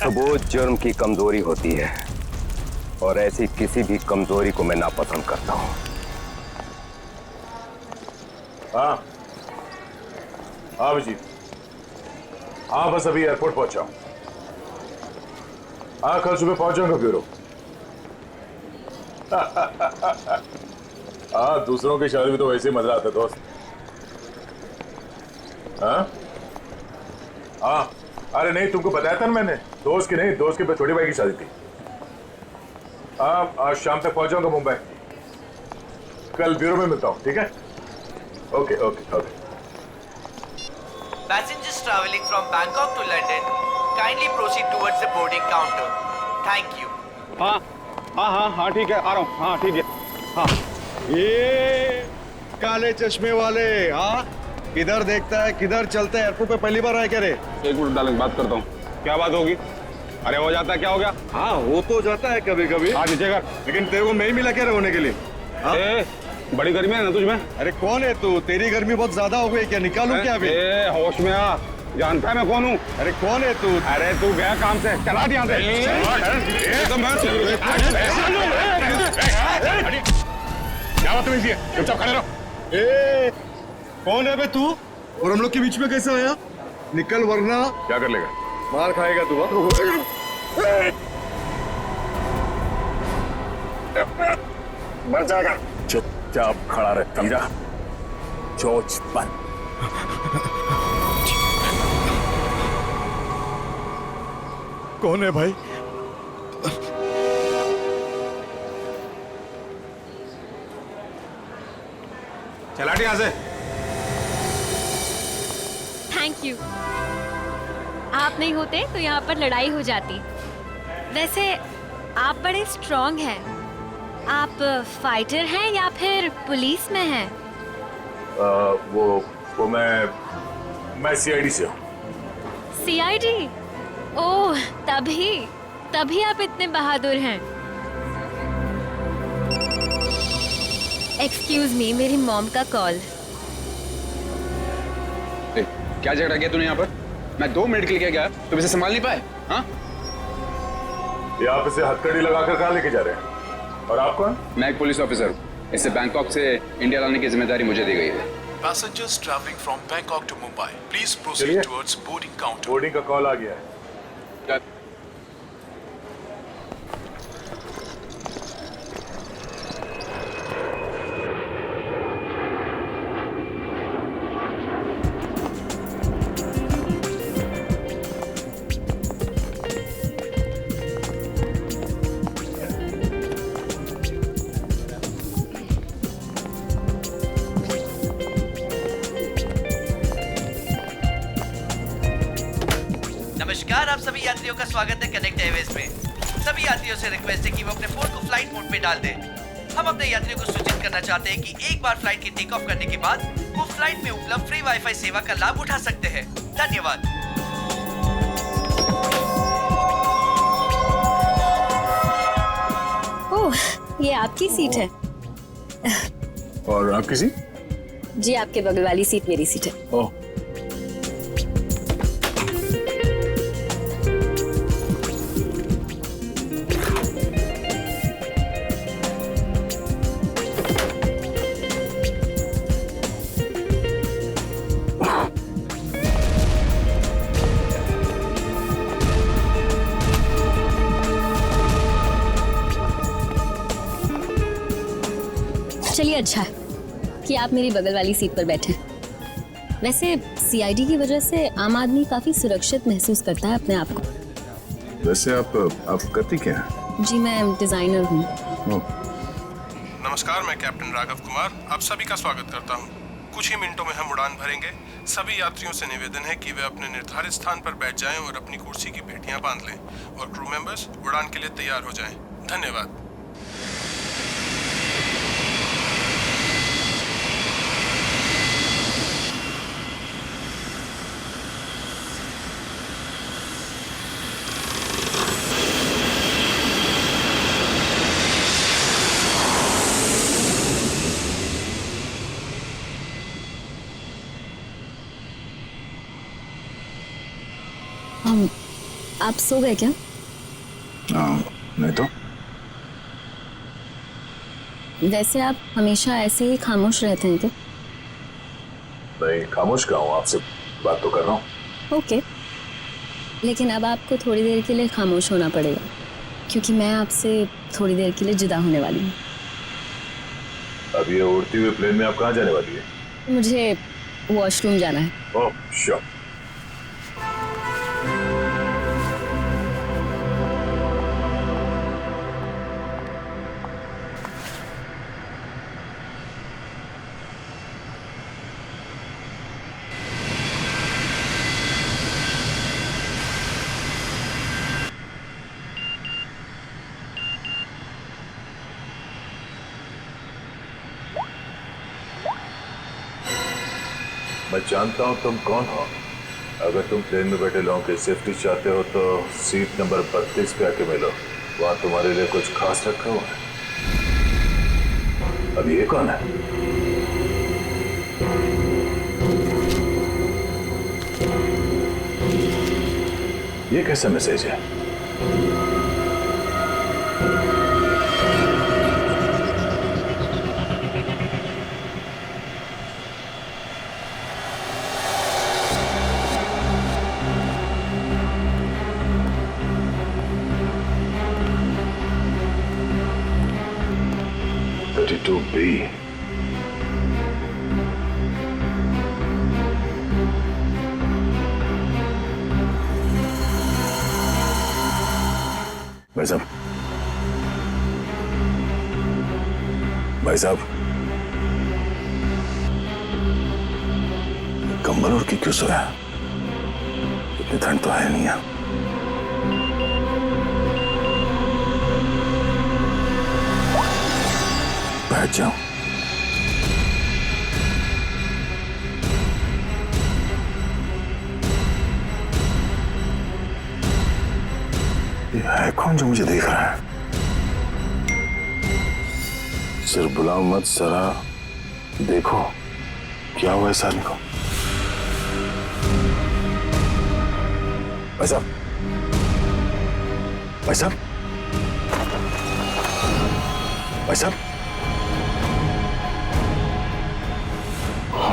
सबूत जुर्म की कमजोरी होती है और ऐसी किसी भी कमजोरी को मैं नापसंद करता हूं। हाँ हाँ अभिजीत, हाँ बस अभी एयरपोर्ट पहुंचा हूं। हाँ कल सुबह पहुंच जाऊंगा ब्यूरो। हाँ दूसरों की शादी में तो वैसे ही मजा आता है दोस्त। हाँ हाँ अरे नहीं, तुमको बताया था ना मैंने, दोस्त की नहीं, दोस्त के छोटी भाई की शादी थी। हाँ आज शाम तक पहुंच जाऊंगा मुंबई। कल ब्यूरो में मिलता हूँ, ठीक है? Okay okay okay. Passengers traveling from Bangkok to London, kindly proceed towards the boarding counter. Thank you. हाँ हाँ हाँ हाँ ठीक है, आ रहा हूँ। हाँ ठीक है। हाँ ये काले चश्मे वाले, हाँ किधर देखता है किधर चलता है? एयरपोर्ट पे पहली बार आया क्या रे? एक मिनट डालेंगे, बात करता हूँ। क्या बात होगी? अरे हो जाता है, क्या हो गया? हाँ हो तो जाता है कभी कभी। हाँ नीचे कर। लेकिन तेरे को मैं ही मिला क्या होने के लिए? हाँ? बड़ी गर्मी है ना तुझमें? अरे कौन है तू? तेरी गर्मी बहुत ज्यादा हो गई क्या? निकालू क्या अभी? होश में आ, जानता है मैं कौन हूँ? अरे कौन है तू? अरे तू गया काम से, चला दिया क्या बात है? चुपचाप खड़े रहो। कौन है बे तू? और हम लोग के बीच में कैसे आया? निकल वरना क्या कर लेगा? मार खाएगा तू। मर जाएगा। चुपचाप खड़ा रहे, समझा? चोच बंद। कौन है भाई? चला यहाँ से। Thank you. आप नहीं होते तो यहाँ पर लड़ाई हो जाती। वैसे आप बड़े स्ट्रॉन्ग हैं। आप फाइटर हैं या फिर पुलिस में हैं? वो मैं सीआईडी से हूँ। सीआईडी? ओह तभी आप इतने बहादुर हैं। एक्सक्यूज मी, मेरी मॉम का कॉल। क्या झगड़ा किया तूने यहाँ पर? मैं 2 मिनट के लिए गया, तुम इसे संभाल नहीं पाए? हाँ ये आप इसे हथकड़ी लगाकर कहाँ लेके जा रहे हैं? और आप कौन? मैं एक पुलिस ऑफिसर हूँ। इसे बैंकॉक से इंडिया लाने की जिम्मेदारी मुझे दी गई है। Passengers traveling from Bangkok to Mumbai, please proceed towards boarding counter. Boarding का कॉल आ गया है। नमस्कार, आप सभी यात्रियों का स्वागत है कनेक्ट एयरवेज में। सभी यात्रियों से रिक्वेस्ट है कि वो अपने फोन को फ्लाइट मोड पे डाल दें। हम अपने यात्रियों को सूचित करना चाहते हैं कि एक बार फ्लाइट के टेक ऑफ करने के बाद वो फ्लाइट में उपलब्ध फ्री वाईफाई सेवा का लाभ उठा सकते हैं। धन्यवाद। ओह, ये आपकी सीट है। और आपकी सीट? जी, आपके बगल वाली सीट मेरी सीट है। ओह चलिए, अच्छा है कि आप मेरी बगल वाली सीट पर बैठे। वैसे सीआईडी की वजह से आम आदमी काफी सुरक्षित महसूस करता है अपने आप को। वैसे आप करती क्या हैं? जी, मैं डिजाइनर हूँ। नमस्कार, मैं कैप्टन राघव कुमार आप सभी का स्वागत करता हूं। कुछ ही मिनटों में हम उड़ान भरेंगे। सभी यात्रियों से निवेदन है कि वे अपने निर्धारित स्थान पर बैठ जाएं और अपनी कुर्सी की पेटियां बांध लें और क्रू मेंबर्स उड़ान के लिए तैयार हो जाएं। धन्यवाद। आप सो गए क्या? नहीं तो वैसे आप हमेशा ऐसे ही खामोश रहते हैं क्या? मैं खामोश क्यों हूँ, आपसे बात तो कर रहा हूँ। ओके, लेकिन अब आपको थोड़ी देर के लिए खामोश होना पड़ेगा क्योंकि मैं आपसे थोड़ी देर के लिए जुदा होने वाली हूँ। अब ये उड़ती हुई प्लेन में आप कहाँ जाने वाली है? मुझे वॉशरूम जाना है। Oh sure. मैं जानता हूं तुम कौन हो। अगर तुम प्लेन में बैठे लोगों की सेफ्टी चाहते हो तो सीट नंबर 32 पे आके मिलो, वहां तुम्हारे लिए कुछ खास रखा हुआ है। अब ये कौन है? ये कैसा मैसेज है? To be. भाई साहब, भाई साहब, कंबल ओढ़ के क्यों सोया? इतनी ठंड तो है नहीं है। बैठ जाओ। ये है कौन जो मुझे देख रहा है? सिर्फ बुलाओ मत, जरा देखो क्या हुआ इस आदमी को। भाई साहब, भाई साहब, भाई साहब,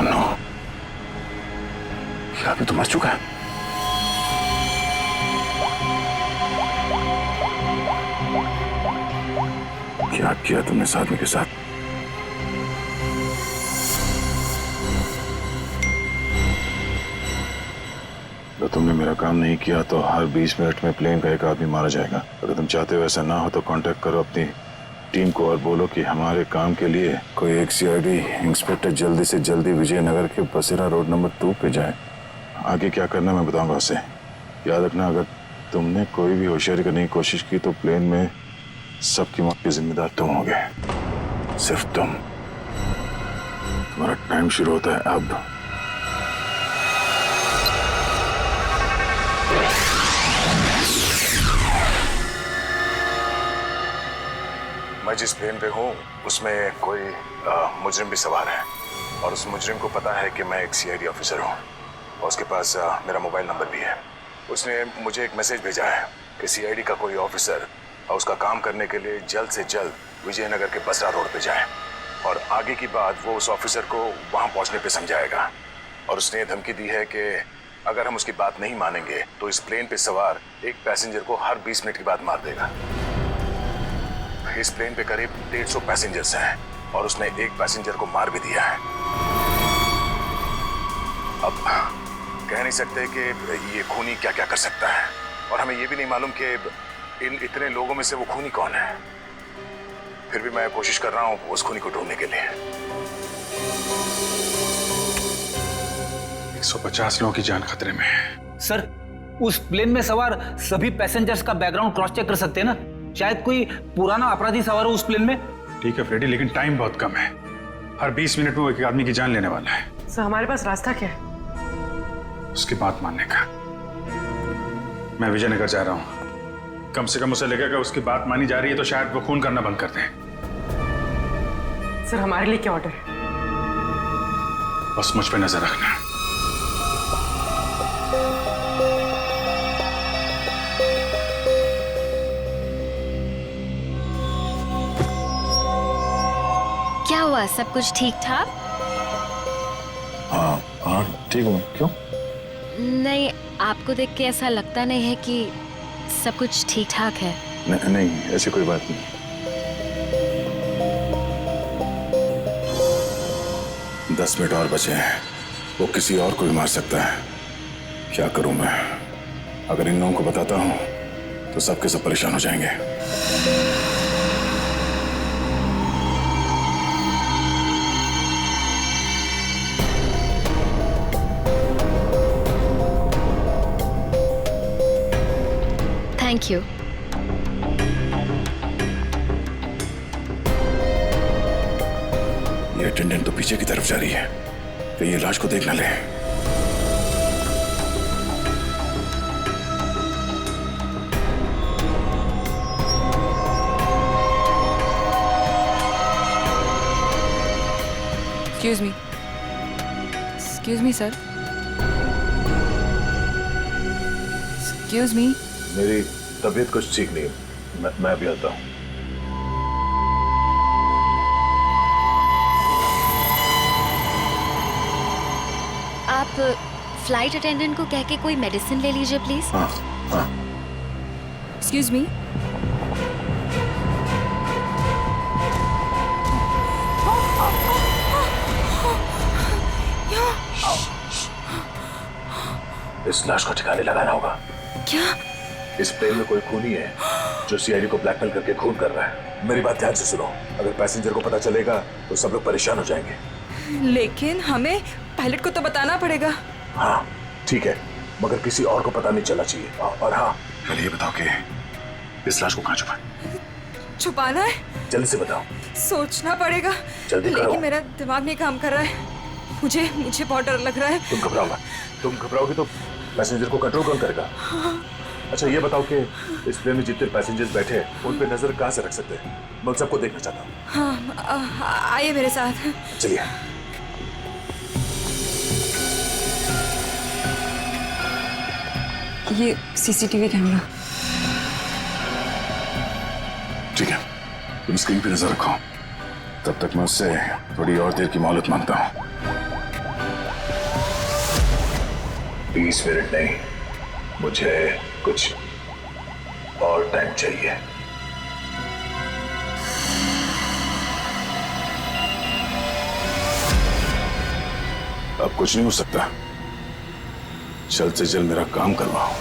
नो, क्या अभी तो मर चुका है? क्या किया तुमने इस आदमी के साथ? तो तुमने मेरा काम नहीं किया तो हर 20 मिनट में प्लेन का एक आदमी मारा जाएगा। अगर तुम चाहते हो ऐसा ना हो तो कांटेक्ट करो अपनी टीम को और बोलो कि हमारे काम के लिए कोई एक सीआईडी इंस्पेक्टर जल्दी से जल्दी विजयनगर के बसेरा रोड नंबर 2 पे जाए। आगे क्या करना मैं बताऊंगा उसे। याद रखना, अगर तुमने कोई भी होशियारी करने की कोशिश की तो प्लेन में सबकी मौत के जिम्मेदार तुम होगे, सिर्फ तुम। तुम्हारा टाइम शुरू होता है अब। मैं जिस प्लेन पे हूँ उसमें कोई मुजरिम भी सवार है और उस मुजरिम को पता है कि मैं एक सीआईडी ऑफिसर हूँ और उसके पास मेरा मोबाइल नंबर भी है। उसने मुझे एक मैसेज भेजा है कि सीआईडी का कोई ऑफिसर और उसका काम करने के लिए जल्द से जल्द विजयनगर के बसरा रोड पे जाए और आगे की बात वो उस ऑफिसर को वहाँ पहुँचने पे समझाएगा। और उसने धमकी दी है कि अगर हम उसकी बात नहीं मानेंगे तो इस प्लेन पे सवार एक पैसेंजर को हर 20 मिनट के बाद मार देगा। इस प्लेन पे करीब 150 पैसेंजर्स हैं और उसने एक पैसेंजर को मार भी दिया है। अब कह नहीं सकते कि ये खूनी क्या क्या कर सकता है और हमें ये भी नहीं मालूम कि इन इतने लोगों में से वो खूनी कौन है। फिर भी मैं कोशिश कर रहा हूँ उस खूनी को ढूंढने के लिए। 150 लोगों की जान खतरे में है। सर, उस प्लेन में सवार सभी पैसेंजर्स का बैकग्राउंड क्रॉस चेक कर सकते हैं ना? शायद कोई पुराना अपराधी सवार हो उस प्लेन में। ठीक है फ्रेडी, लेकिन टाइम बहुत कम है। हर 20 मिनट में वो एक आदमी की जान लेने वाला है। सर, हमारे पास रास्ता क्या है? उसकी बात मानने का। मैं विजयनगर जा रहा हूँ। कम से कम उसे लगेगा उसकी बात मानी जा रही है तो शायद वो खून करना बंद कर दें। सर, हमारे लिए क्या ऑर्डर है? बस मुझ पे नजर रखना। सब कुछ ठीक ठाक? हाँ हाँ ठीक हूँ। क्यों? नहीं, आपको देख के ऐसा लगता नहीं है कि सब कुछ ठीक ठाक है। नहीं, ऐसी कोई बात नहीं। 10 मिनट और बचे हैं, वो किसी और को भी मार सकता है। क्या करूं मैं? अगर इन लोगों को बताता हूं तो सबके सब परेशान हो जाएंगे। Thank you. ये अटेंडेंट तो पीछे की तरफ जा रही है, तो ये लाश को देख ना ले। Excuse me, sir. Excuse me. मेरी तबीयत कुछ ठीक नहीं है, मैं भी आता हूँ। आप फ्लाइट अटेंडेंट को कह के कोई मेडिसिन ले लीजिए प्लीज। हाँ हाँ। Excuse me. इस लाश को ठिकाने लगाना होगा। क्या? इस प्लेन में कोई खूनी है जो सीआईडी को ब्लैकमेल करके खून कर रहा है। मेरी बात ध्यान से सुनो, अगर पैसेंजर को पता चलेगा तो सब लोग परेशान हो जाएंगे। लेकिन हमें पायलट को तो बताना पड़ेगा। हाँ ठीक है, मगर किसी और को पता नहीं चलना चाहिए। और हाँ, पहले ये बताओ कि इस लाश को कहाँ छुपाए? छुपाना है? जल्दी से बताओ। सोचना पड़ेगा। जल्दी करो। लेकिन मेरा दिमाग नहीं काम कर रहा है। मुझे बहुत डर लग रहा है। तुम घबराओ मत। तुम घबराओगे तो पैसेंजर को कंट्रोल कौन करेगा? अच्छा ये बताओ कि इस प्लेन में जितने पैसेंजर्स बैठे हैं उन पे नजर कहाँ से रख सकते हैं? मैं सबको देखना चाहता हूँ। हाँ, आइए मेरे साथ। चलिए। ये सीसीटीवी कैमरा। ठीक है, तुम स्क्रीन पे नजर रखो, तब तक मैं उससे थोड़ी और देर की मोहलत मांगता हूँ। 20 मिनट नहीं, मुझे कुछ और टाइम चाहिए। अब कुछ नहीं हो सकता, जल्द से जल्द मेरा काम करवाओ।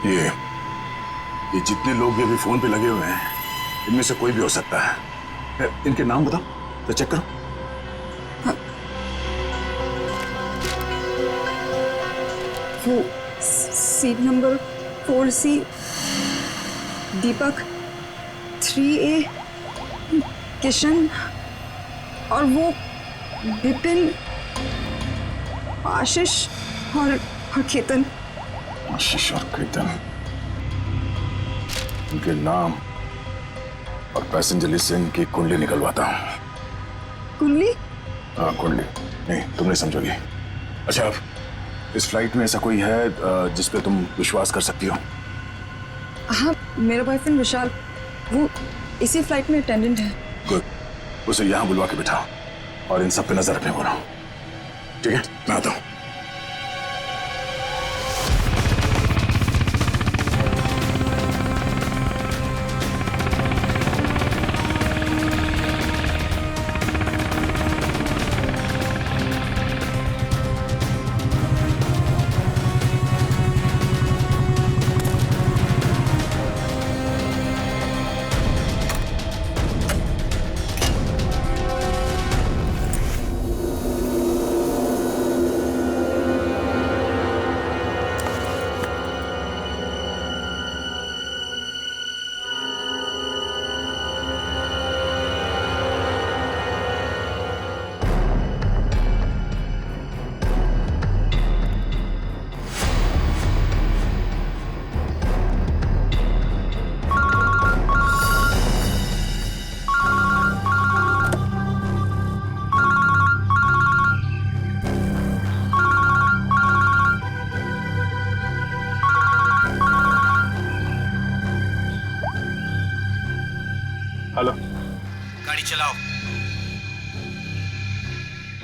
ये जितने लोग भी अभी फोन पे लगे हुए हैं, इनमें से कोई भी हो सकता है। इनके नाम बताओ तो चेक करो। वो सीट नंबर 4C, दीपक 3A, किशन, और वो विपिन, आशीष और केतन। आशीष और केतन, इनके नाम और पैसेंजर लिस्ट से इनकी कुंडली निकलवाता हूँ। कुंडली? हाँ कुंडली। नहीं तुम नहीं समझोगी। अच्छा, इस फ्लाइट में ऐसा कोई है जिस पे तुम विश्वास कर सकती हो? हाँ, मेरा बॉयफ्रेंड विशाल, वो इसी फ्लाइट में अटेंडेंट है। गुड, उसे यहाँ बुलवा के बिठाओ और इन सब पे नजर रखने बोलो। ठीक है, मैं आता हूँ।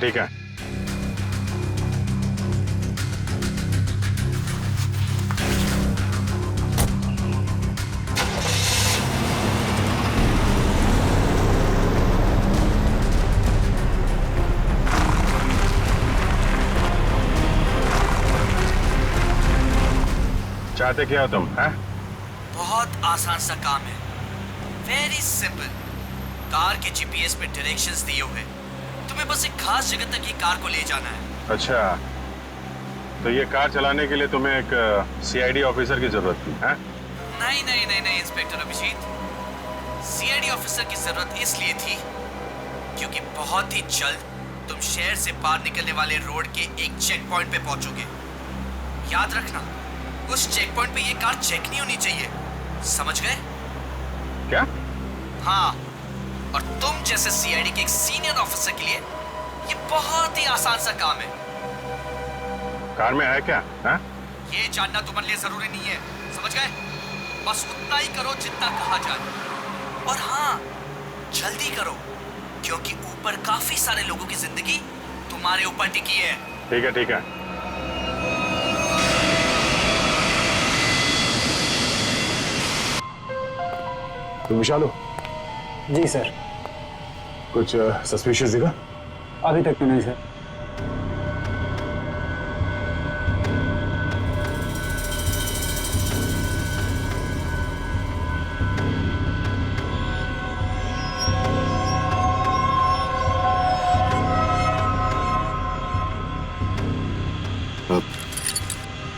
ठीक है। चाहते क्या हो तुम, हैं? बहुत आसान सा काम है, वेरी सिंपल। कार के जीपीएस पे डायरेक्शंस दिए हुए, तुम्हें बस एक खास जगह तक ये कार को ले जाना है। अच्छा, तो ये कार चलाने के लिए तुम्हें एक सीआईडी ऑफिसर की जरूरत थी, हैं? नहीं नहीं नहीं नहीं इंस्पेक्टर अभिजीत, सीआईडी ऑफिसर की जरूरत इसलिए थी क्योंकि बहुत ही जल्द तुम शहर से बाहर निकलने वाले रोड के एक चेक पॉइंट पे पहुंचोगे। याद रखना, उस चेक पॉइंट पे ये कार चेक नहीं होनी चाहिए, समझ गए? क्या? हाँ, और तुम जैसे सीआईडी के एक सीनियर ऑफिसर के लिए ये बहुत ही आसान सा काम है। कार में है क्या, हैं? ये जानना तुम्हारे लिए जरूरी नहीं है, समझ गए? बस उतना ही करो जितना कहा जाए, और हाँ, जल्दी करो क्योंकि ऊपर काफी सारे लोगों की जिंदगी तुम्हारे ऊपर टिकी है। ठीक है, ठीक है। तुम विशाल हो? जी सर। कुछ सस्पिशियस दिखा? अभी तक तो नहीं सर।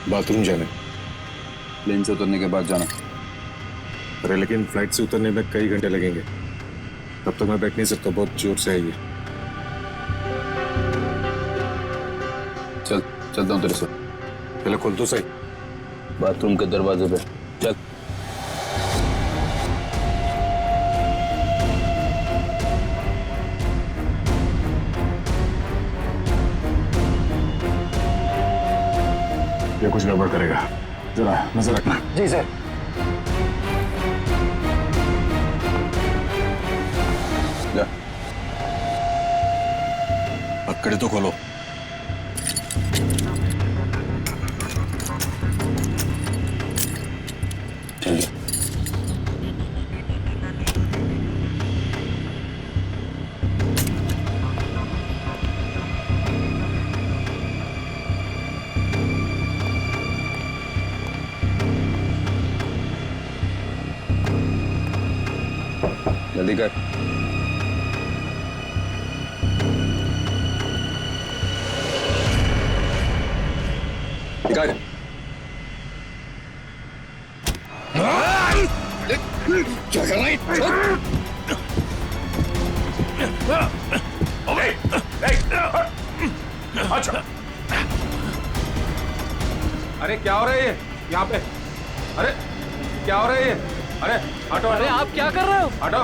बाथरूम जाने? प्लेन से उतरने के बाद जाना। अरे लेकिन फ्लाइट से उतरने में कई घंटे लगेंगे, तब तक मैं बैठ नहीं सकता, बहुत जोर से है ये। चलता हूँ तेरे से। पहले खोल तो सही। बाथरूम के दरवाजे पे चल। ये कुछ गड़बड़ करेगा, जरा नजर रखना। जी सर। जा, पकड़े तो खोलो। चलिए। जल्दी कर। क्या कर रहा है? अच्छा, अरे क्या हो रहा है ये यहाँ पे? अरे क्या हो रहा है ये? अरे हटो। अरे आप क्या कर रहे हो? हटो।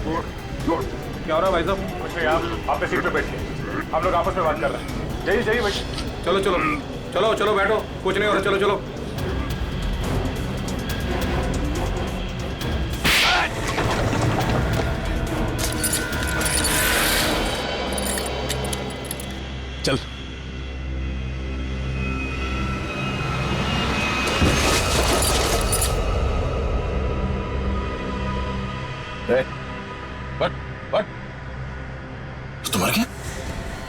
क्या हो रहा है भाई साहब? कुछ नहीं, आप अपने सीट पे बैठिए, हम लोग आपस में बात कर रहे हैं। जाइए जाइए भाई। चलो चलो चलो चलो बैठो, कुछ नहीं हो रहा, चलो चलो। चल। बट तो मर गया?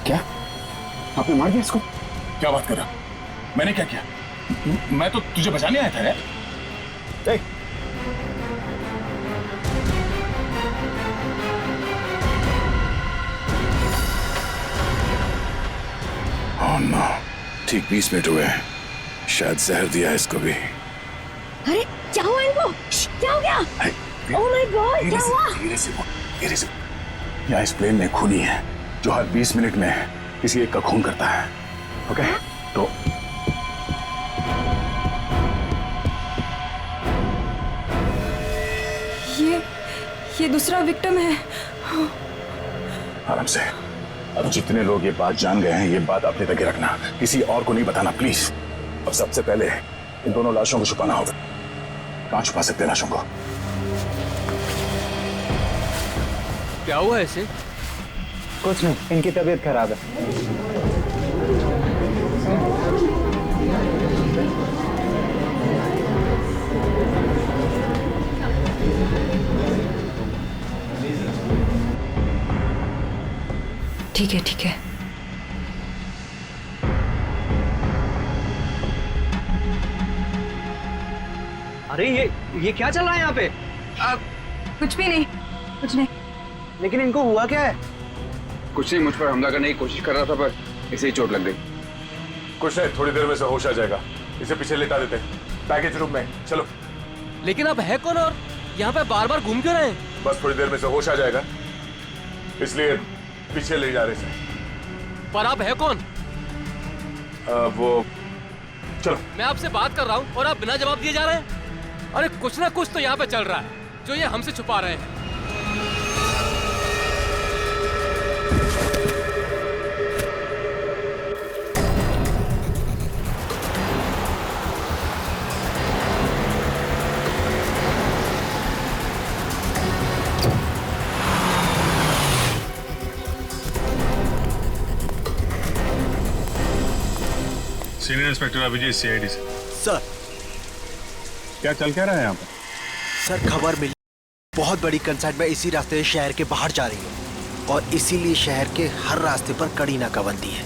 क्या? आपने मार दिया इसको? क्या बात कर रहा? मैंने क्या किया? मैं तो तुझे बचाने आया था यार। ओह नो, ठीक 20 मिनट हुए हैं, शायद जहर दिया है इसको भी। अरे क्या हुआ इनको? क्या हो गया? ओह माय गॉड, क्या हुआ? धीरे से बोल, धीरे से। यहाँ इस प्लेन में खूनी है जो हर 20 मिनट में किसी एक का खून करता है। ओके? तो ये दूसरा विक्टिम है। आराम से। अब जितने लोग ये बात जान गए हैं, ये बात अपने तक ही रखना, किसी और को नहीं बताना प्लीज। अब सबसे पहले इन दोनों लाशों को छुपाना होगा। कहाँ छुपा सकते हैं लाशों को? क्या हुआ ऐसे? कुछ नहीं, इनकी तबीयत खराब है। ठीक है, ठीक है। अरे ये क्या चल रहा है यहाँ पे? कुछ भी नहीं, कुछ नहीं। लेकिन इनको हुआ क्या है? कुछ नहीं, मुझ पर हमला करने की कोशिश कर रहा था पर इसे ही चोट लग गई। कुछ नहीं, थोड़ी देर में से होश आ जाएगा। इसे पीछे लेटा देते हैं पैकेज रूम में। चलो। लेकिन अब है कौन और यहाँ पे बार बार घूम क्यों रहे हैं? बस थोड़ी देर में से होश आ जाएगा, इसलिए पीछे ले जा रहे थे। पर आप है कौन? वो चलो। मैं आपसे बात कर रहा हूँ और आप बिना जवाब दिए जा रहे हैं। अरे कुछ ना कुछ तो यहाँ पे चल रहा है जो ये हमसे छुपा रहे हैं। सीनियर इंस्पेक्टर अभिजीत, सीआईडी से। सर, क्या चल क्या रहा है यहाँ पर? सर खबर मिली, बहुत बड़ी कंसाइनमेंट इसी रास्ते से शहर के बाहर जा रही है और इसीलिए शहर के हर रास्ते पर कड़ी नाकाबंदी है।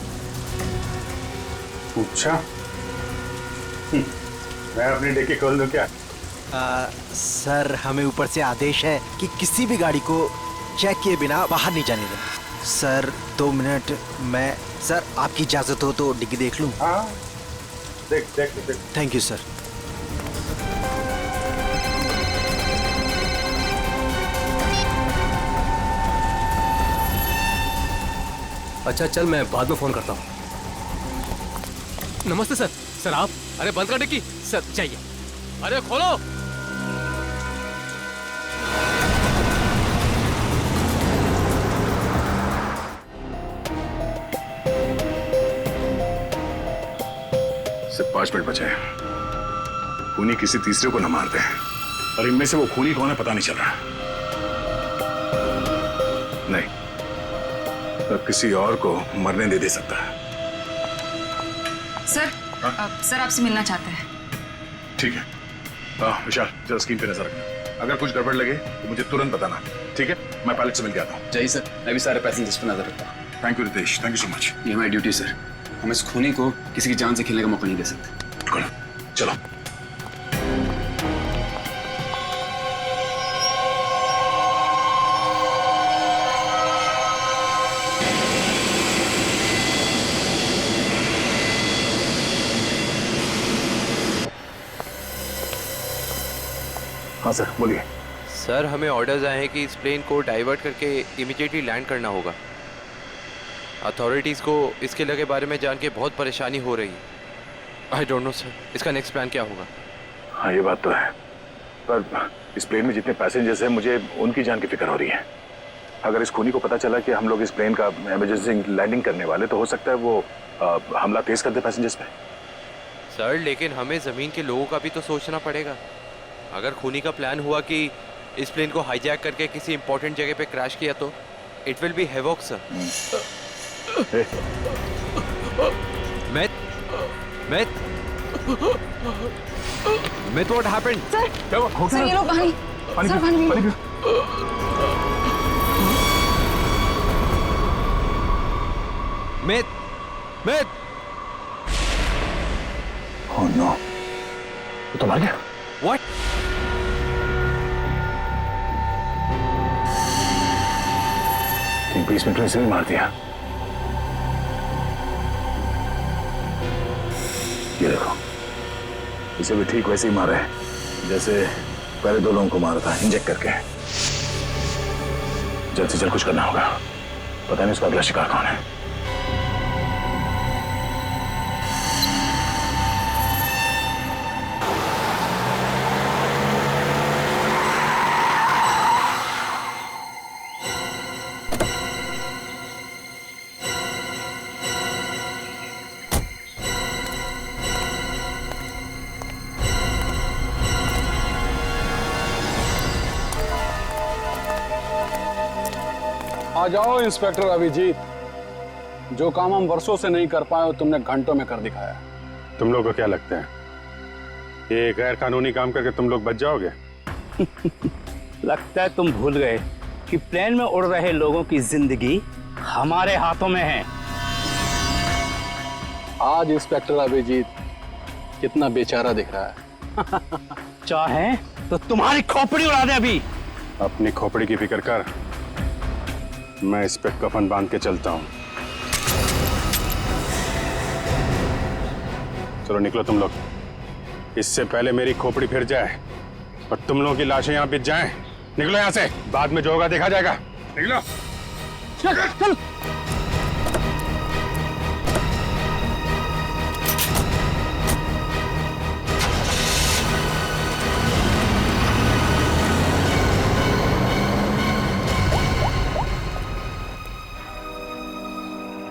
अच्छा, मैं अपनी डिक्की खोल दूं क्या? सर हमें ऊपर से आदेश है कि किसी भी गाड़ी को चेक किए बिना बाहर नहीं जाने दें। सर 2 मिनट, मैं सर आपकी इजाजत हो तो डिग्गी देख लूं? हाँ, देख। Thank you sir. अच्छा चल, मैं बाद में फोन करता हूँ। नमस्ते सर। सर आप? अरे बंद कर डिक्की। सर चाहिए। अरे खोलो। सिर्फ 5 मिनट बचे हैं। खूनी किसी तीसरे को न मारते हैं और इनमें से वो खूनी कौन है पता नहीं चल रहा। नहीं, तो किसी और को मरने दे सकता है। सर, सर आपसे मिलना चाहते हैं। ठीक है। विशाल, जरा स्क्रीन पे नजर रखना। अगर कुछ गड़बड़ लगे तो मुझे तुरंत बताना। ठीक है, मैं पायलट से मिल के आता हूँ। जय सर, मैं भी सारे पैसेंजर्स पर नजर रखता हूँ। Thank you Ritesh, thank you so much. ये हमारी ड्यूटी सर। हम इस खूनी को किसी की जान से खेलने का मौका नहीं दे सकते। चलो। हाँ सर, बोलिए। सर हमें ऑर्डर्स आए हैं कि इस प्लेन को डाइवर्ट करके इमीडिएटली लैंड करना होगा। अथॉरिटीज़ को इसके लगे बारे में जान के बहुत परेशानी हो रही है। आई डोंट नो सर, इसका नेक्स्ट प्लान क्या होगा? हाँ ये बात तो है, पर इस प्लेन में जितने पैसेंजर्स हैं मुझे उनकी जान की फिक्र हो रही है। अगर इस खूनी को पता चला कि हम लोग इस प्लेन का इमरजेंसी लैंडिंग करने वाले तो हो सकता है वो हमला तेज कर दे पैसेंजर्स पे। सर लेकिन हमें ज़मीन के लोगों का भी तो सोचना पड़ेगा। अगर खूनी का प्लान हुआ कि इस प्लेन को हाईजैक करके किसी इंपॉर्टेंट जगह पे क्रैश किया तो it will be havoc sir. Myth, what happened? Sir, sir ये लोग पानी, सर पानी। Myth. Oh no, वो तो मर गया। What? ठीक 20 मिनट में इसे भी मार दिया। ये देखो, इसे भी ठीक वैसे ही मारा है जैसे पहले 2 लोगों को मारा था, इंजेक्ट करके। जल्द से जल्द कुछ करना होगा, पता नहीं उसका अगला शिकार कौन है। आ जाओ इंस्पेक्टर अभिजीत। जो काम हम वर्षों से नहीं कर पाए तुमने घंटों में कर दिखाया। तुम लोग को क्या लगता है ये गैर कानूनी काम करके तुम लोग बच जाओगे? लगता है तुम भूल गए कि प्लेन में उड़ रहे लोगों की जिंदगी हमारे हाथों में है। आज इंस्पेक्टर अभिजीत कितना बेचारा दिख रहा है। चाहे तो तुम्हारी खोपड़ी उड़ा दे अभी। अपनी खोपड़ी की फिक्र कर, मैं इस पे कफन बांध के चलता हूं। चलो निकलो तुम लोग, इससे पहले मेरी खोपड़ी फिर जाए और तुम लोगों की लाशें यहां बिछ जाएं। निकलो यहां से, बाद में जो होगा देखा जाएगा। निकलो चल।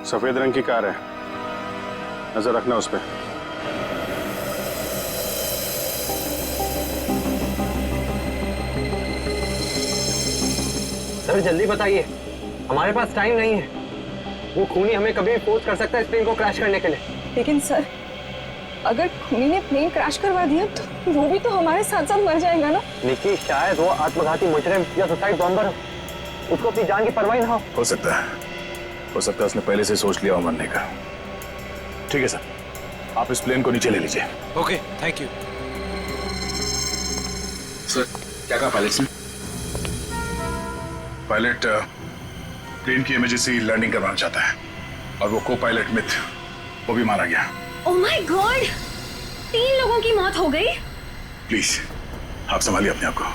सफेद रंग की कार है, नजर रखना उस पर। सर जल्दी बताइए, हमारे पास टाइम नहीं है। वो खूनी हमें कभी भी फोर्स कर सकता है इस प्लेन को क्रैश करने के लिए। लेकिन सर, अगर खूनी ने प्लेन क्रैश करवा दिया तो वो भी तो हमारे साथ साथ मर जाएगा ना। निकी, शायद वो आत्मघाती मुजरिम या सुसाइड बॉम्बर हो, उसको अपनी जान की परवाह ना हो सकता है उसने पहले से सोच लिया हो मरने का। ठीक है सर, आप इस प्लेन को नीचे ले लीजिए। Okay, thank you. सर क्या कहा पायलट ने? पायलट प्लेन की इमरजेंसी लैंडिंग करवाना चाहता है और वो को पायलट मिथ वो भी मारा गया। ओह माय गॉड, 3 लोगों की मौत हो गई। प्लीज आप संभालिए अपने आप को,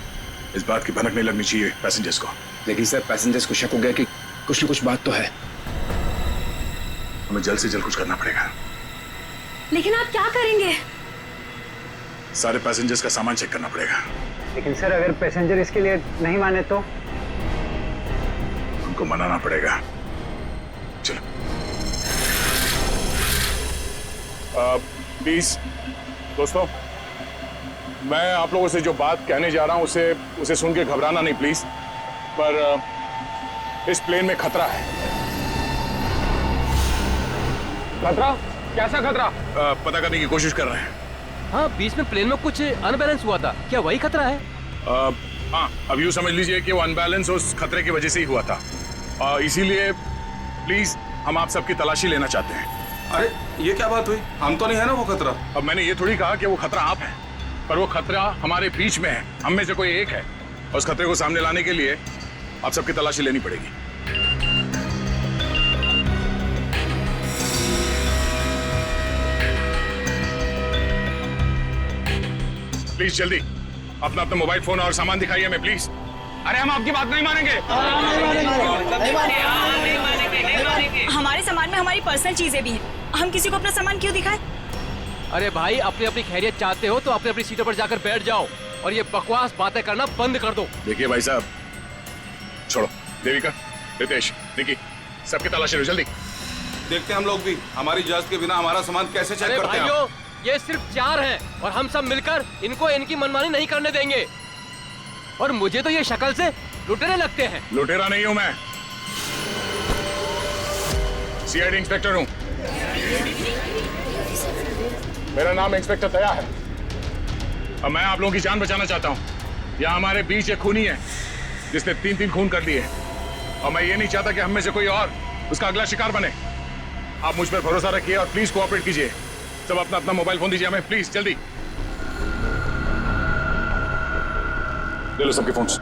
इस बात की भनक नहीं लगनी चाहिए पैसेंजर्स को। लेकिन सर पैसेंजर्स को शक हो गया कि कुछ न कुछ बात तो है। हमें जल्द से जल्द कुछ करना पड़ेगा। लेकिन आप क्या करेंगे? सारे पैसेंजर्स का सामान चेक करना पड़ेगा। लेकिन सर अगर पैसेंजर इसके लिए नहीं माने तो? उनको मनाना पड़ेगा। चलो प्लीज दोस्तों, मैं आप लोगों से जो बात कहने जा रहा हूं उसे सुन के घबराना नहीं प्लीज। पर इस प्लेन में खतरा है। खतरा? कैसा खतरा? पता करने की कोशिश कर रहे हैं। हाँ, बीच में प्लेन में कुछ अनबैलेंस हुआ था, क्या वही खतरा है? हाँ, अब यूँ समझ लीजिए कि वो अनबैलेंस उस खतरे की वजह से ही हुआ था। इसीलिए प्लीज हम आप सबकी तलाशी लेना चाहते हैं। अरे ये क्या बात हुई? हम तो नहीं है ना वो खतरा। अब मैंने ये थोड़ी कहा कि वो खतरा आप है, पर वो खतरा हमारे बीच में है, हम में से कोई एक है। और उस खतरे को सामने लाने के लिए आप सबकी तलाशी लेनी पड़ेगी। प्लीज जल्दी अपना मोबाइल फोन और सामान दिखाइए हमें प्लीज। अरे हम आपकी बात नहीं मानेंगे। हमारे सामान में हमारी पर्सनल चीजें भी हैं, हम किसी को अपना सामान क्यों दिखाएं? अरे भाई, अपनी अपनी खैरियत चाहते हो तो अपनी अपनी सीटों पर जाकर बैठ जाओ और ये बकवास बातें करना बंद कर दो। देखिए भाई साहब, छोड़ो। देविका, रितेश, निकी, सबकी तलाशी लो जल्दी। देखते हैं हम लोग भी, हमारी इजाजत के बिना हमारा सामान कैसे चेक करते हैं। ये सिर्फ 4 हैं और हम सब मिलकर इनको इनकी मनमानी नहीं करने देंगे। और मुझे तो ये शक्ल से लुटेरे लगते हैं। लुटेरा नहीं हूं मैं, सीआईडी इंस्पेक्टर हूं। मेरा नाम इंस्पेक्टर दया है और मैं आप लोगों की जान बचाना चाहता हूं। यहाँ हमारे बीच एक खूनी है जिसने 3 खून कर दिए और मैं ये नहीं चाहता कि हम में से कोई और उसका अगला शिकार बने। आप मुझ पर भरोसा रखिए और प्लीज कोऑपरेट कीजिए। सब अपना अपना मोबाइल फोन दीजिए हमें प्लीज, जल्दी ले लो सबके फोन्स।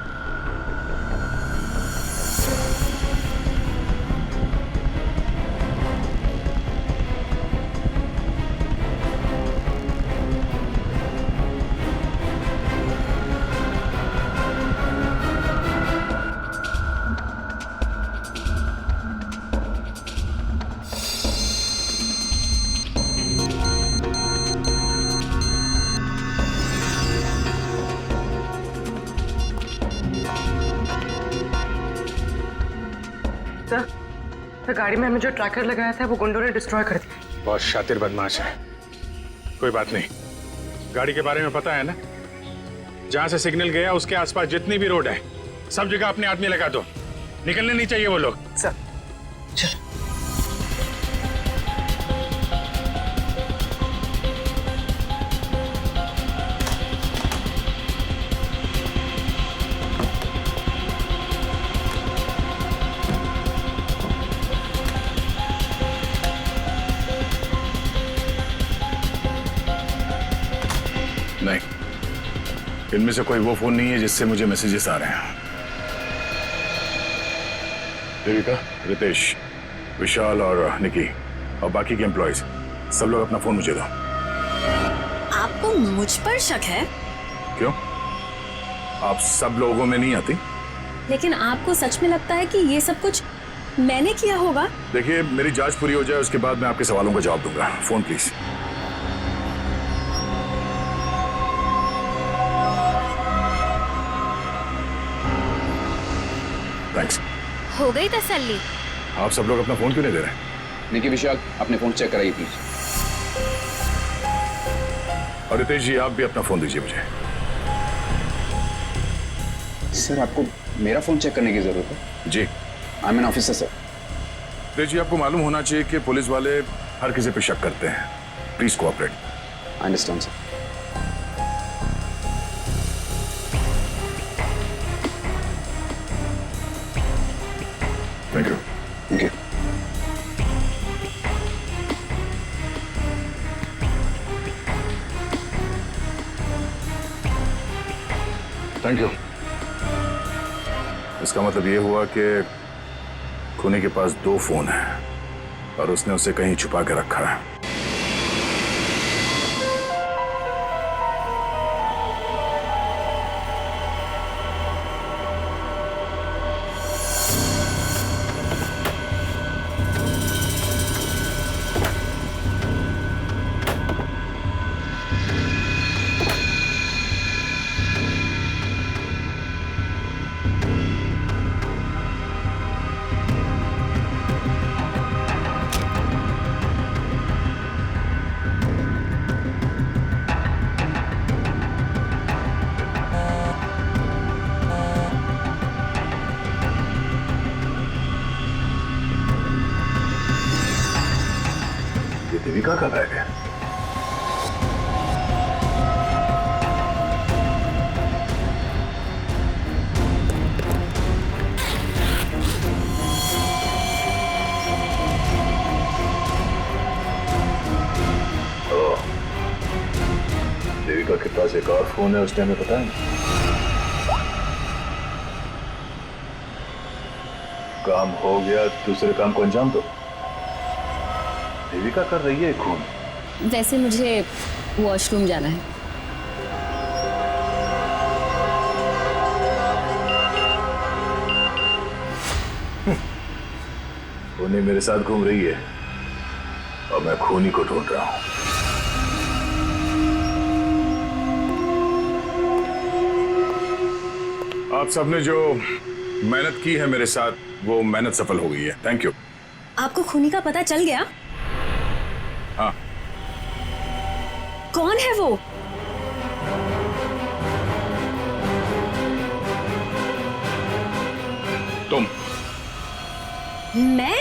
सर, गाड़ी में हमने जो ट्रैकर लगाया था वो गुंडों ने डिस्ट्रॉय कर दिया। बहुत शातिर बदमाश है। कोई बात नहीं, गाड़ी के बारे में पता है ना? जहां से सिग्नल गया उसके आसपास जितनी भी रोड है सब जगह अपने आदमी लगा दो। निकलने नहीं चाहिए वो लोग। सर चल। नहीं, इनमें से कोई वो फोन नहीं है जिससे मुझे मैसेजेस आ रहे हैं। देविका, रितेश, विशाल और निकी और बाकी के एम्प्लॉयज सब लोग अपना फोन मुझे दो। आपको मुझ पर शक है? क्यों? आप सब लोगों में नहीं आती? लेकिन आपको सच में लगता है कि ये सब कुछ मैंने किया होगा? देखिए, मेरी जांच पूरी हो जाए उसके बाद मैं आपके सवालों का जवाब दूंगा। Phone please. थैंक्स। हो गई तसल्ली? आप सब लोग अपना फोन क्यों नहीं दे रहे? निकी, विशाल, अपने फोन चेक कराइए प्लीज। और रितेश जी, आप भी अपना फोन दीजिए मुझे। सर, आपको मेरा फोन चेक करने की जरूरत है? जी। I am an officer sir. Ritesh ji, आपको मालूम होना चाहिए कि पुलिस वाले हर किसी पे शक करते हैं। Please cooperate. I understand sir. Thank you. Thank you. Thank you. इसका मतलब ये हुआ कि खूनी के पास 2 फोन हैं और उसने उसे कहीं छुपा के रखा है। देविका का बैग है। देविका के पास एक और फोन है, उसने हमें पता है। काम हो गया, दूसरे काम को अंजाम दो। देविका कर रही है खून। वैसे मुझे वॉशरूम जाना है। खूनी मेरे साथ घूम रही है और मैं खूनी को ढूंढ रहा हूं। आप सबने जो मेहनत की है मेरे साथ, वो मेहनत सफल हो गई है। Thank you. आपको खूनी का पता चल गया? हाँ। कौन है वो? तुम। मैं?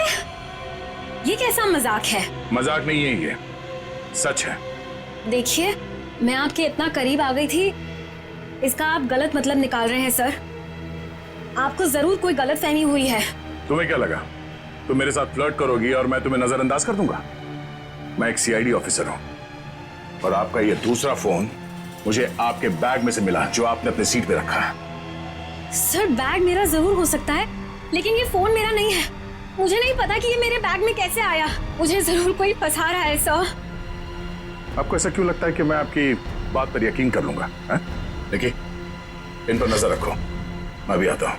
ये कैसा मजाक है? मजाक नहीं है ये, सच है। देखिए, मैं आपके इतना करीब आ गई थी, इसका आप गलत मतलब निकाल रहे हैं सर। आपको जरूर कोई गलतफहमी हुई है। तुम्हें क्या लगा तुम मेरे साथ फ्लर्ट करोगी और मैं तुम्हें नजरअंदाज कर दूंगा? मैं एक सीआईडी ऑफिसर हूं और आपका ये दूसरा फोन मुझे आपके बैग में से मिला, जो आपने अपने सीट पे रखा है। सर, बैग मेरा जरूर हो सकता है, लेकिन ये फोन मेरा नहीं है। मुझे नहीं पता कि ये मेरे बैग में कैसे आया। मुझे जरूर कोई फंसा रहा है सर। आपको ऐसा क्यों लगता है कि मैं आपकी बात पर यकीन कर लूंगा? देखिए, इन पर नजर रखो, मैं भी आता हूं।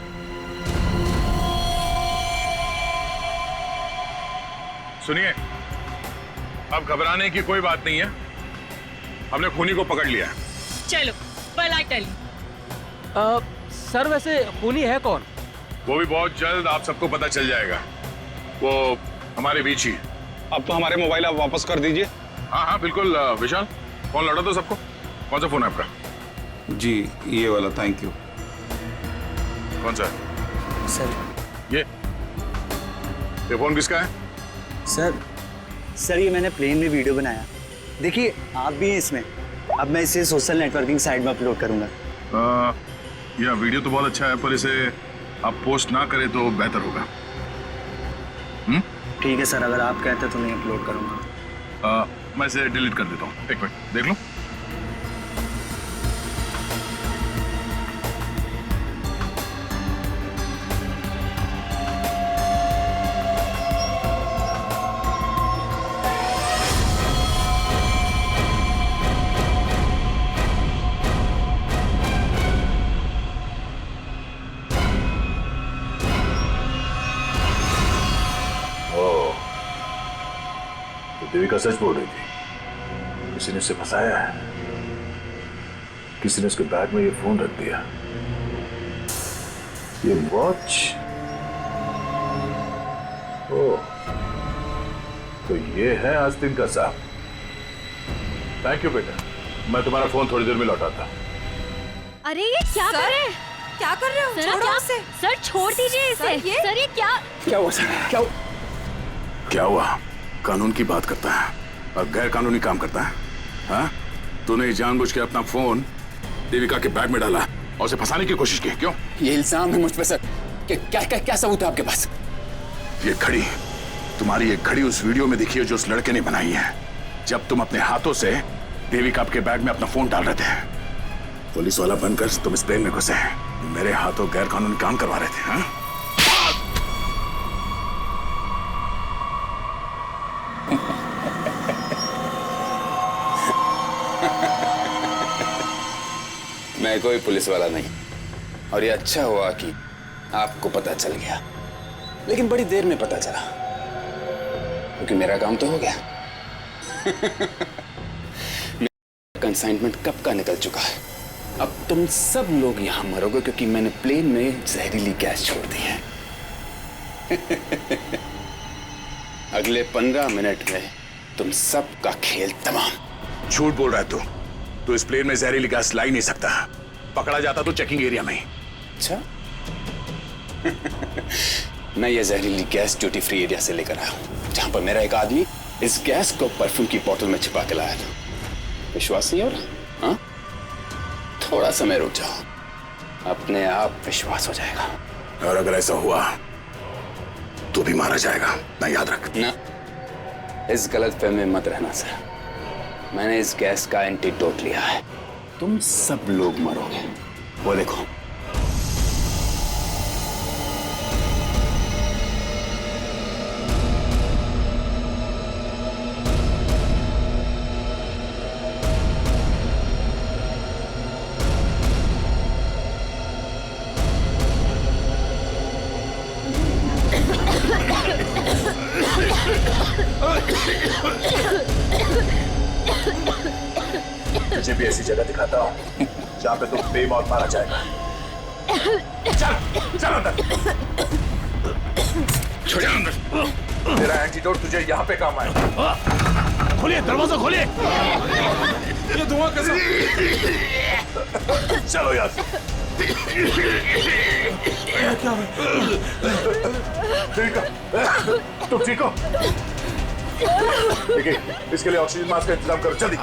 सुनिए, अब घबराने की कोई बात नहीं है। हमने खूनी को पकड़ लिया है। चलो, well I tell you। Sir, वैसे खूनी है कौन? वो भी बहुत जल्द आप सबको पता चल जाएगा। वो हमारे बीच ही। अब तो हमारे मोबाइल आप वापस कर दीजिए। हाँ हाँ बिल्कुल। विशाल, फोन लौटा दो सबको। कौन सा फोन है आपका? जी, ये वाला। Thank you. कौन सा? सर, ये फोन किसका है? सर ये मैंने प्लेन में वीडियो बनाया, देखिए आप भी हैं इसमें। अब मैं इसे सोशल नेटवर्किंग साइट में अपलोड करूंगा। यह वीडियो तो बहुत अच्छा है, पर इसे आप पोस्ट ना करें तो बेहतर होगा। ठीक है सर, अगर आप कहते तो मैं अपलोड करूंगा। मैं इसे डिलीट कर देता हूँ। एक मिनट देख लो। देविका सच बोल रही थी, किसी ने उसे फंसाया है, किसी ने उसके बैग में ये फोन रख दिया, ये वॉच। ओह, तो ये है आस्तीन का साहब। थैंक यू बेटा, मैं तुम्हारा फोन थोड़ी देर में लौटाता। अरे ये क्या कर रहे हैं? क्या कर रहे हो? सर, छोड़ो उसे। सर छोड़ दीजिए इसे। सर ये क्या हुआ सर? क्या हुआ? कानून की बात करता है और गैर कानूनी काम करता है। हाँ? तूने जानबूझ के अपना फोन देविका के बैग में डाला और उसे फंसाने की कोशिश की, क्यों? ये इल्जाम है मुझ पे सर। क्या सबूत है आपके पास? ये घड़ी, तुम्हारी ये घड़ी उस वीडियो में दिखी है जो उस लड़के ने बनाई है, जब तुम अपने हाथों से देविका के बैग में अपना फोन डाल रहे थे। पुलिस वाला बनकर तुम इस प्लेन में घुसे, मेरे हाथों गैर कानूनी काम करवा रहे थे। हाँ? मैं कोई पुलिस वाला नहीं, और ये अच्छा हुआ कि आपको पता चल गया, लेकिन बड़ी देर में पता चला, क्योंकि मेरा काम तो हो गया। कंसाइनमेंट कब का निकल चुका है। अब तुम सब लोग यहां मरोगे क्योंकि मैंने प्लेन में जहरीली गैस छोड़ दी है। अगले 15 मिनट में तुम सब का खेल तमाम। झूठ बोल रहा है तू इस प्लेन में जहरीली गैस ला ही नहीं सकता। पकड़ा जाता तो चेकिंग एरिया में ही। अच्छा। मैं ये जहरीली गैस ड्यूटी फ्री एरिया से लेकर आया हूं, जहां पर मेरा एक आदमी इस गैस को परफ्यूम की बोतल में छिपा के लाया था। विश्वास नहीं हो रहा? हाँ? थोड़ा समय रुक जाओ, अपने आप विश्वास हो जाएगा। और अगर ऐसा हुआ तो भी मारा जाएगा, ना याद रख। ना, इस गलतफहमी में मत रहना सर। मैंने इस गैस का एंटीडोट लिया है, तुम सब लोग मरोगे। वो देखो। तुझे भी ऐसी जगह दिखाता हूँ जहाँ पे तुम बेमौत मारा जाएगा। चल अंदर। छोड़ अंदर। तेरा एंटीडोट तुझे यहाँ पे काम आएगा। खोलिए दरवाजा, खोलिए। ये धुआं कैसा? चलो यार। क्या ठीक है, तुम ठीक हो? देखिए, इसके लिए ऑक्सीजन मास्क का इंतजाम करो जल्दी।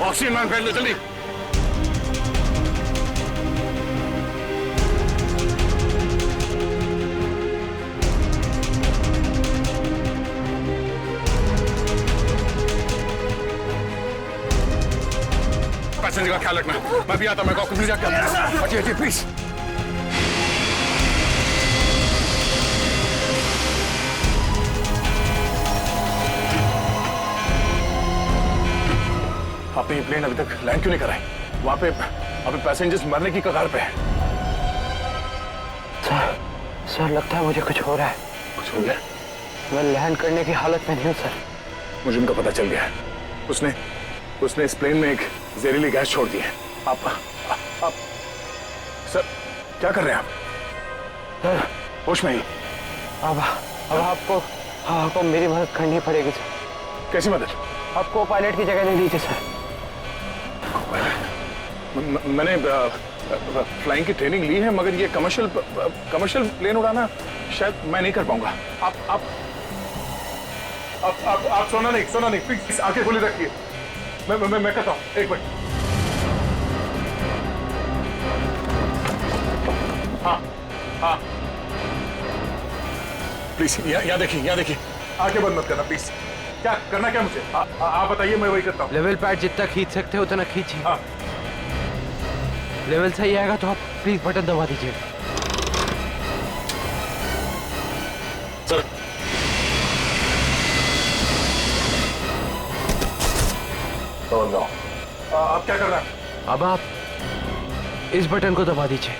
ऑक्सीजन मैन फैल लो जल्दी। पैसेंजर का ख्याल रखना। मैं भी आता, मैं कॉकपिट जाके आता हूं। हटिए प्लीज। आपने ये प्लेन अभी तक लैंड क्यों नहीं कराई? वहां पे पैसेंजर्स मरने की कगार पे है। सर लगता है मुझे कुछ हो रहा है। कुछ हो गया? मैं लैंड करने की हालत में नहीं हूँ सर। मुझे उनका पता चल गया है। उसने इस प्लेन में एक जहरीली गैस छोड़ दी है। आप सर क्या कर रहे हैं आप? सर होश में ही? अब आपको मेरी मदद करनी पड़ेगी सर। कैसी मदद? आपको पायलट की जगह ले लीजिए सर। मैंने फ्लाइंग की ट्रेनिंग ली है, मगर ये कमर्शियल प्लेन उड़ाना शायद मैं नहीं कर पाऊंगा। आप सोना नहीं प्लीज आंखें खुली रखिए। मैं कहता हूँ, एक मिनट। हाँ प्लीज यहाँ देखिए आंखें बंद मत करना प्लीज। क्या करना क्या मुझे? आप बताइए, मैं वही करता हूँ। लेवल पैड जितना खींच सकते हो उतना खींचिए। हाँ। लेवल सही आएगा तो आप प्लीज बटन दबा दीजिए। सर नो आप क्या कर रहे हैं? अब आप इस बटन को दबा दीजिए।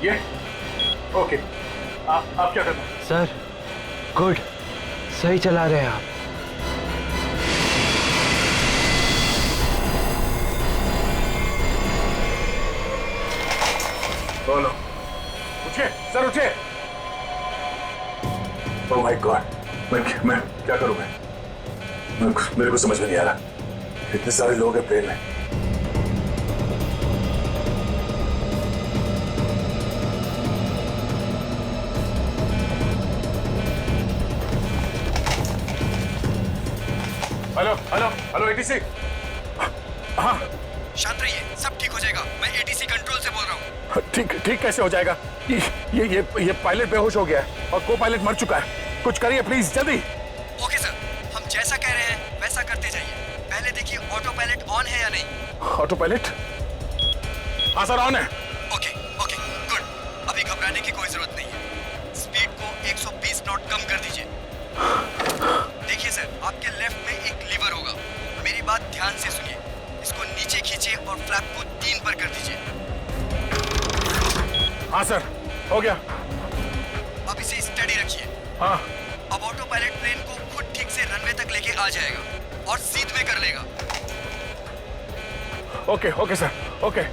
ये ओके। आप क्या कर रहे हैं? सर गुड, सही चला रहे हैं आप। बोलो, उठिए सर, उठिए। ओह माय गॉड, मैं क्या करूं? मेरे को समझ में नहीं आ रहा। इतने सारे लोग हैं प्लेन में। Hello ATC. हाँ शांत रहिए, सब ठीक हो जाएगा। मैं एटीसी कंट्रोल से बोल रहा हूँ। ठीक कैसे हो जाएगा? ये पायलट बेहोश हो गया है और को पायलट मर चुका है। कुछ करिए प्लीज, जल्दी। ओके सर, हम जैसा कह रहे हैं वैसा करते जाइए। पहले देखिए ऑटो पायलट ऑन है या नहीं। Auto pilot? हाँ सर, ऑन है। Okay good. अभी घबराने की कोई जरूरत नहीं है। स्पीड को 120 नॉट कम कर दीजिए। देखिए सर, आपके लेफ्ट में एक लीवर होगा। मेरी बात ध्यान से सुनिए। इसको नीचे खींचिए और फ्लैप को 3 पर कर दीजिए। हाँ सर, हो गया। अब इसे स्टडी रखिए। हाँ। अब ऑटो पायलट प्लेन को खुद ठीक से रनवे तक लेके आ जाएगा और सीध में कर लेगा। Okay sir, okay.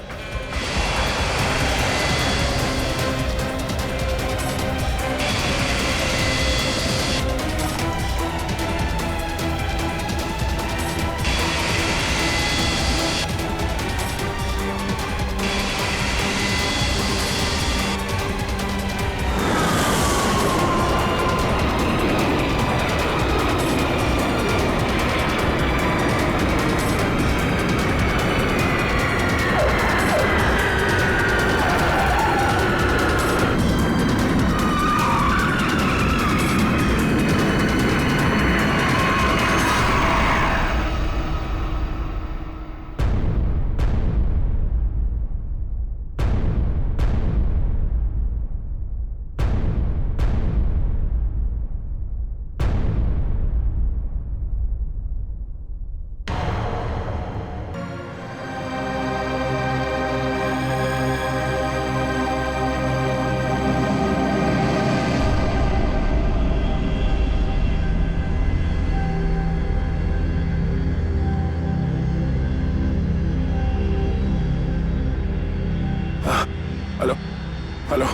Hello,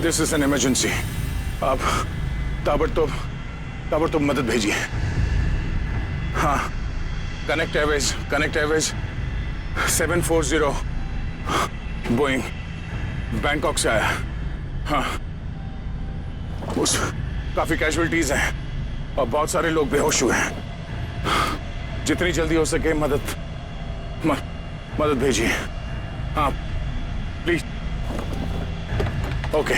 this is an emergency. आप ताबड़तोड़ मदद भेजिए। हाँ, कनेक्ट एयरवेज 740 बोइंग बैंकॉक से आया। हाँ, उस काफी कैजुअलिटीज हैं और बहुत सारे लोग बेहोश हुए हैं। जितनी जल्दी हो सके मदद भेजिए। हाँ प्लीज। ओके।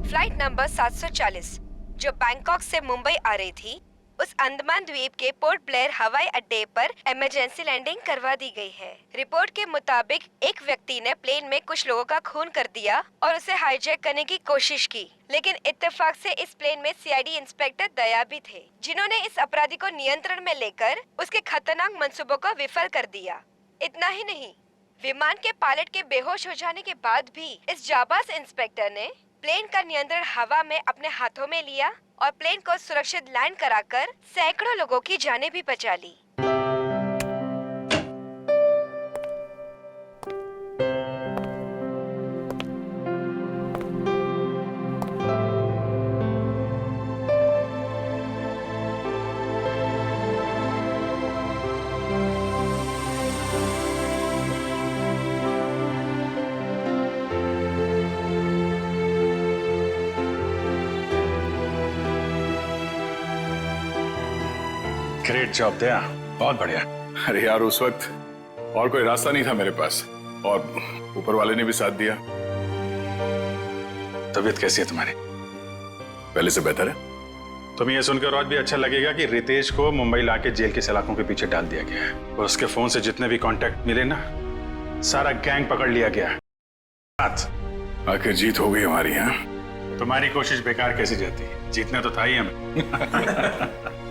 फ्लाइट नंबर 740 जो बैंकॉक से मुंबई आ रही थी, उस अंडमान द्वीप के पोर्ट ब्लेयर हवाई अड्डे पर इमरजेंसी लैंडिंग करवा दी गई है। रिपोर्ट के मुताबिक एक व्यक्ति ने प्लेन में कुछ लोगों का खून कर दिया और उसे हाईजैक करने की कोशिश की, लेकिन इत्तेफाक से इस प्लेन में सीआईडी इंस्पेक्टर दया भी थे, जिन्होंने इस अपराधी को नियंत्रण में लेकर उसके खतरनाक मंसूबों को विफल कर दिया। इतना ही नहीं, विमान के पायलट के बेहोश हो जाने के बाद भी इस जाबाज इंस्पेक्टर ने प्लेन का नियंत्रण हवा में अपने हाथों में लिया और प्लेन को सुरक्षित लैंड कराकर सैकड़ों लोगों की जानें भी बचा ली। ग्रेट जॉब दया, बहुत बढ़िया। अरे यार, उस वक्त और कोई रास्ता नहीं था मेरे पास और ऊपर वाले ने भी साथ दिया। तबीयत कैसी है तुम्हारी? पहले से बेहतर है। तुम्हें यह सुनकर और भी अच्छा लगेगा कि रितेश को मुंबई लाके जेल की सलाखों के पीछे डाल दिया गया है और उसके फोन से जितने भी कांटेक्ट मिले ना, सारा गैंग पकड़ लिया गया है। आखिर जीत हो गई हमारी। यहाँ तुम्हारी कोशिश बेकार कैसी जाती है? जीतना तो था ही हमें।